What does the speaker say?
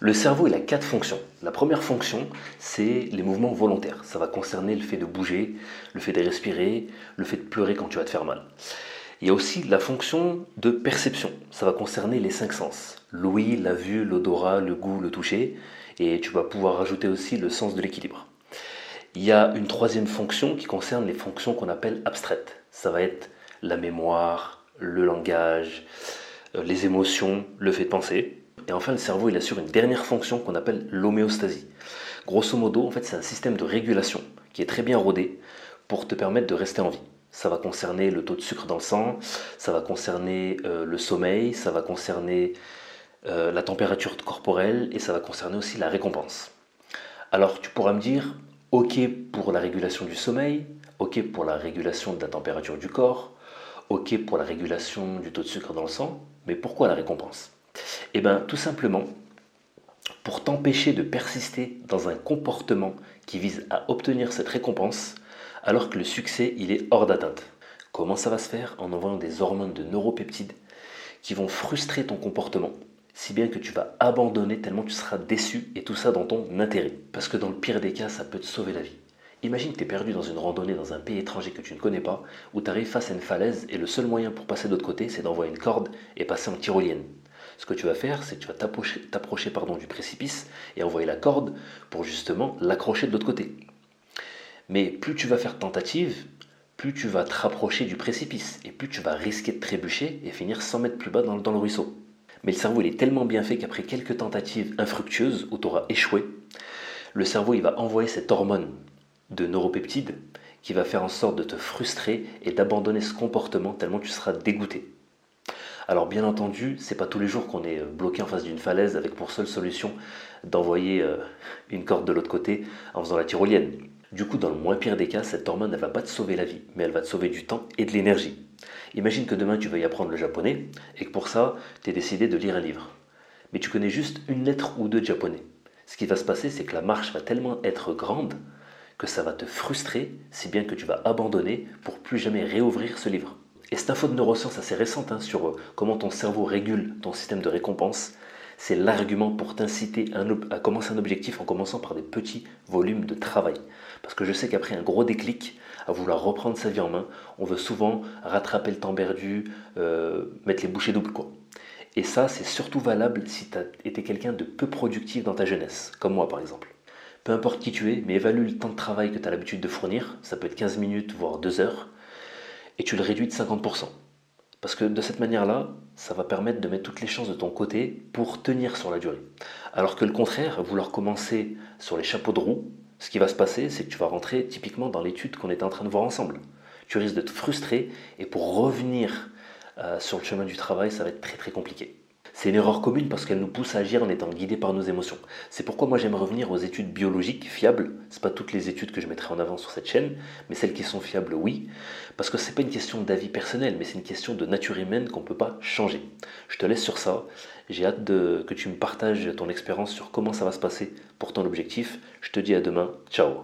Le cerveau, il a 4 fonctions. La première fonction, c'est les mouvements volontaires. Ça va concerner le fait de bouger, le fait de respirer, le fait de pleurer quand tu vas te faire mal. Il y a aussi la fonction de perception. Ça va concerner les 5 sens. L'ouïe, la vue, l'odorat, le goût, le toucher. Et tu vas pouvoir rajouter aussi le sens de l'équilibre. Il y a une troisième fonction qui concerne les fonctions qu'on appelle abstraites. Ça va être la mémoire, le langage, les émotions, le fait de penser. Et enfin, le cerveau, il assure une dernière fonction qu'on appelle l'homéostasie. Grosso modo, en fait, c'est un système de régulation qui est très bien rodé pour te permettre de rester en vie. Ça va concerner le taux de sucre dans le sang, ça va concerner le sommeil, ça va concerner la température corporelle et ça va concerner aussi la récompense. Alors, tu pourras me dire, ok pour la régulation du sommeil, ok pour la régulation de la température du corps, ok pour la régulation du taux de sucre dans le sang, mais pourquoi la récompense? Eh bien, tout simplement pour t'empêcher de persister dans un comportement qui vise à obtenir cette récompense alors que le succès, il est hors d'atteinte. Comment ça va se faire? En envoyant des hormones de neuropeptides qui vont frustrer ton comportement, si bien que tu vas abandonner tellement tu seras déçu, et tout ça dans ton intérêt. Parce que dans le pire des cas, ça peut te sauver la vie. Imagine que tu es perdu dans une randonnée dans un pays étranger que tu ne connais pas, où tu arrives face à une falaise et le seul moyen pour passer de l'autre côté, c'est d'envoyer une corde et passer en tyrolienne. Ce que tu vas faire, c'est que tu vas t'approcher du précipice et envoyer la corde pour justement l'accrocher de l'autre côté. Mais plus tu vas faire de tentatives, plus tu vas te rapprocher du précipice et plus tu vas risquer de trébucher et finir 100 mètres plus bas dans le ruisseau. Mais le cerveau, il est tellement bien fait qu'après quelques tentatives infructueuses où tu auras échoué, le cerveau, il va envoyer cette hormone de neuropeptides qui va faire en sorte de te frustrer et d'abandonner ce comportement tellement tu seras dégoûté. Alors bien entendu, c'est pas tous les jours qu'on est bloqué en face d'une falaise avec pour seule solution d'envoyer une corde de l'autre côté en faisant la tyrolienne. Du coup, dans le moins pire des cas, cette hormone, elle va pas te sauver la vie, mais elle va te sauver du temps et de l'énergie. Imagine que demain tu veuilles apprendre le japonais et que pour ça, tu es décidé de lire un livre. Mais tu connais juste une lettre ou deux de japonais. Ce qui va se passer, c'est que la marche va tellement être grande que ça va te frustrer, si bien que tu vas abandonner pour plus jamais réouvrir ce livre. Et cette info de neurosciences assez récente sur comment ton cerveau régule ton système de récompense, c'est l'argument pour t'inciter à commencer un objectif en commençant par des petits volumes de travail. Parce que je sais qu'après un gros déclic, à vouloir reprendre sa vie en main, on veut souvent rattraper le temps perdu, mettre les bouchées doubles quoi. Et ça, c'est surtout valable si tu as été quelqu'un de peu productif dans ta jeunesse, comme moi par exemple. Peu importe qui tu es, mais évalue le temps de travail que tu as l'habitude de fournir, ça peut être 15 minutes, voire 2 heures, et tu le réduis de 50%. Parce que de cette manière-là, ça va permettre de mettre toutes les chances de ton côté pour tenir sur la durée. Alors que le contraire, vouloir commencer sur les chapeaux de roue, ce qui va se passer, c'est que tu vas rentrer typiquement dans l'étude qu'on était en train de voir ensemble. Tu risques de te frustrer et pour revenir sur le chemin du travail, ça va être très très compliqué. C'est une erreur commune parce qu'elle nous pousse à agir en étant guidés par nos émotions. C'est pourquoi moi j'aime revenir aux études biologiques fiables. C'est pas toutes les études que je mettrai en avant sur cette chaîne, mais celles qui sont fiables, oui. Parce que c'est pas une question d'avis personnel, mais c'est une question de nature humaine qu'on peut pas changer. Je te laisse sur ça. J'ai hâte que tu me partages ton expérience sur comment ça va se passer pour ton objectif. Je te dis à demain. Ciao.